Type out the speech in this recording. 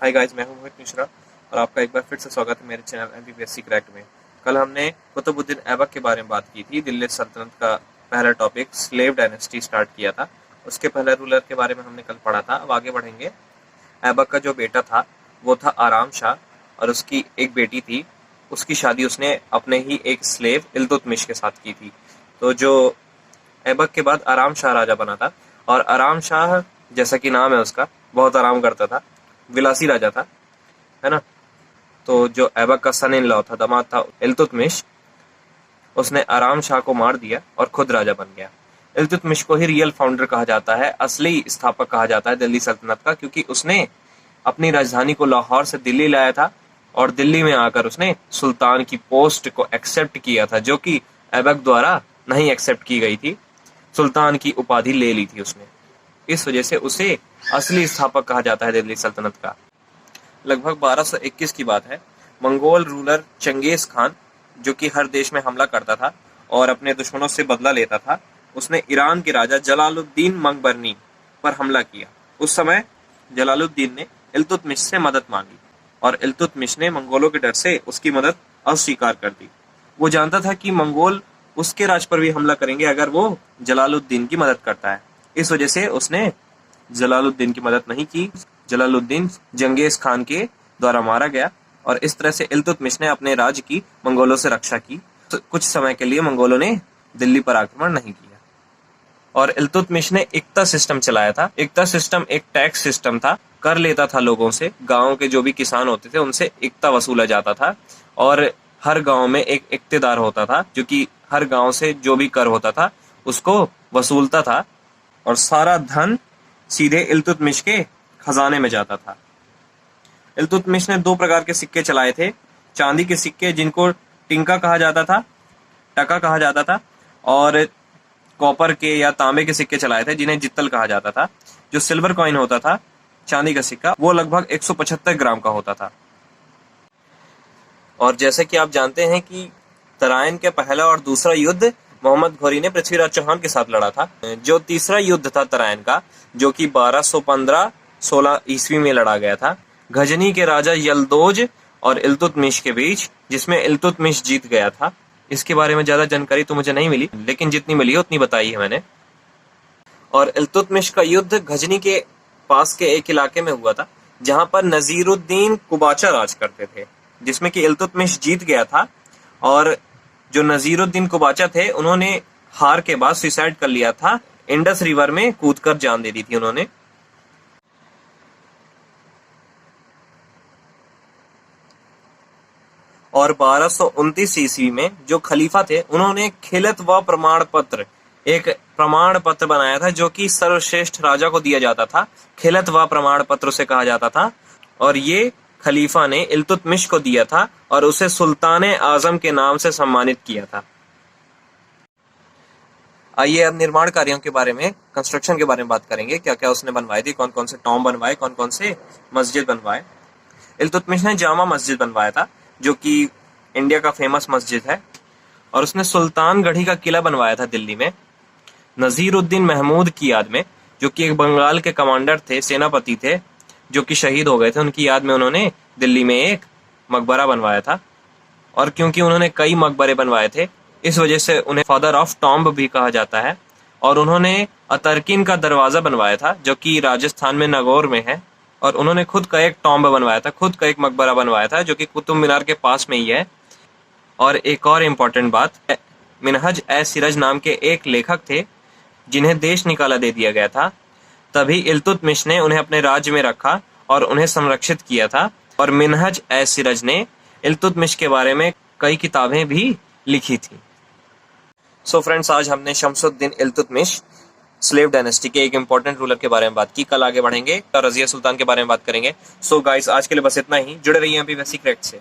Hi guys, मैं हूं मोहित मिश्रा और आपका एक बार फिर से स्वागत है मेरे चैनल एमपीपीएससी क्रैक्ड में। कल हमने कुतुबुद्दीन ऐबक के बारे में बात की थी। दिल्ली सल्तनत का पहला टॉपिक स्लेव डायनेस्टी स्टार्ट किया था। उसके पहले रूलर के बारे में हमने कल पढ़ा था। अब आगे बढ़ेंगे। ऐबक का जो बेटा था वो था आराम शाह और उसकी एक बेटी थी। उसकी शादी उसने अपने ही एक स्लेव इल्तुतमिश के साथ की थी। तो जो ऐबक के बाद आराम शाह राजा बना था और आराम शाह जैसा कि नाम है उसका, बहुत आराम करता था, विलासी राजा था, है ना। तो जो ऐबक का सन इन लॉ था, दामाद था इल्तुतमिश, उसने आराम शाह को मार दिया और खुद राजा बन गया। इल्तुतमिश को ही रियल फाउंडर कहा जाता है, असली स्थापक कहा जाता है दिल्ली सल्तनत का, क्योंकि उसने अपनी राजधानी को लाहौर से दिल्ली लाया था और दिल्ली में आकर उसने सुल्तान की पोस्ट को एक्सेप्ट किया था, जो कि ऐबक द्वारा नहीं एक्सेप्ट की गई थी। सुल्तान की उपाधि ले ली थी उसने। इस वजह से उसे असली स्थापक कहा जाता है दिल्ली सल्तनत का। लगभग 1221 की बात है। मंगोल रूलर चंगेज खान, जो कि हर देश में हमला करता था और अपने दुश्मनों से बदला लेता था, उसने ईरान के राजा जलालुद्दीन मंगबरनी पर हमला किया। उस समय जलालुद्दीन ने इल्तुतमिश से मदद मांगी और इल्तुतमिश ने मंगोलों के डर से उसकी मदद अस्वीकार कर दी। वो जानता था कि मंगोल उसके राज पर भी हमला करेंगे अगर वो जलालुद्दीन की मदद करता है। इस वजह से उसने जलालुद्दीन की मदद नहीं की। जलालुद्दीन चंगेज खान के द्वारा मारा गया और इस तरह से इल्तुतमिश ने अपने राज्य की मंगोलों से रक्षा की। तो कुछ समय के लिए मंगोलों ने दिल्ली पर आक्रमण नहीं किया और इल्तुतमिश ने इक्ता सिस्टम चलाया था। इक्ता सिस्टम एक टैक्स सिस्टम था। कर लेता था लोगों से, गांव के जो भी किसान होते थे उनसे इक्ता वसूला जाता था और हर गांव में एक इक्तेदार होता था जो कि हर गांव से जो भी कर होता था उसको वसूलता था और सारा धन सीधे इल्तुतमिश के खजाने में जाता था। इल्तुतमिश ने 2 प्रकार के सिक्के चलाए थे। चांदी के सिक्के जिनको टिंका कहा जाता था, टका कहा जाता था, और कॉपर के या तांबे के सिक्के चलाए थे जिन्हें जित्तल कहा जाता था। जो सिल्वर कॉइन होता था, चांदी का सिक्का, वो लगभग 175 ग्राम का होता था। और जैसे कि आप जानते हैं कि तराइन के पहला और दूसरा युद्ध मोहम्मद घोरी ने पृथ्वीराज चौहान के साथ लड़ा था। जो तीसरा युद्ध था तराइन का, जो कि 1215-16 ईस्वी में लड़ा गया था गजनी के राजा यल्दोज और इल्तुतमिश के बीच, जिसमें इल्तुतमिश जीत गया था। इसके बारे में ज्यादा जानकारी तो मुझे नहीं मिली, लेकिन जितनी मिली है उतनी बताई है मैंने। और इल्तुतमिश का युद्ध गजनी के पास के एक इलाके में हुआ था जहां पर नजीरुद्दीन कुबाचा राज करते थे, जिसमें कि इल्तुतमिश जीत गया था। और जो नजीरुद्दीन कुबाचा थे उन्होंने हार के बाद सुसाइड कर लिया था। इंडस रिवर में कूदकर जान दे दी थी उन्होंने। और 1229 ईस्वी में जो खलीफा थे उन्होंने खिलत व प्रमाण पत्र, एक प्रमाण पत्र बनाया था जो कि सर्वश्रेष्ठ राजा को दिया जाता था। खिलत व प्रमाण पत्र से कहा जाता था और ये खलीफा ने इल्तुतमिश को दिया था और उसे सुल्तान आजम के नाम से सम्मानित किया था। आइए अब निर्माण कार्यों के बारे में, कंस्ट्रक्शन के बारे में बात करेंगे। क्या क्या उसने बनवाई थी, कौन कौन से टॉम बनवाए, कौन कौन से मस्जिद बनवाए। इल्तुतमिश ने जामा मस्जिद बनवाया था जो कि इंडिया का फेमस मस्जिद है, और उसने सुल्तान गढ़ी का किला बनवाया था दिल्ली में। नजीरुद्दीन महमूद की याद में, जो कि एक बंगाल के कमांडर थे, सेनापति थे, जो कि शहीद हो गए थे, उनकी याद में उन्होंने दिल्ली में एक मकबरा बनवाया था। और क्योंकि उन्होंने कई मकबरे बनवाए थे, इस वजह से उन्हें फादर ऑफ टॉम्ब भी कहा जाता है। और उन्होंने अतरकिन का दरवाजा बनवाया था जो कि राजस्थान में नागौर में है। और उन्होंने खुद का एक टॉम्ब बनवाया था, खुद का एक मकबरा बनवाया था जो कि कुतुब मीनार के पास में ही है। और एक और इम्पोर्टेंट बात, मिनहज ए सिरज नाम के एक लेखक थे जिन्हें देश निकाला दे दिया गया था। तभी इल्तुतमिश ने उन्हें अपने राज्य में रखा और उन्हें संरक्षित किया था। और मिनहज ए सिरज ने इल्तुतमिश के बारे में कई किताबें भी लिखी थी। सो फ्रेंड्स, आज हमने शमसुद्दीन इल्तुतमिश स्लेव डायनेस्टी के एक इंपॉर्टेंट रूलर के बारे में बात की। कल आगे बढ़ेंगे और रजिया सुल्तान के बारे में बात करेंगे। सो गाइस, आज के लिए बस इतना ही। जुड़े रहिए एमपीपीएससी क्रैक्ड से।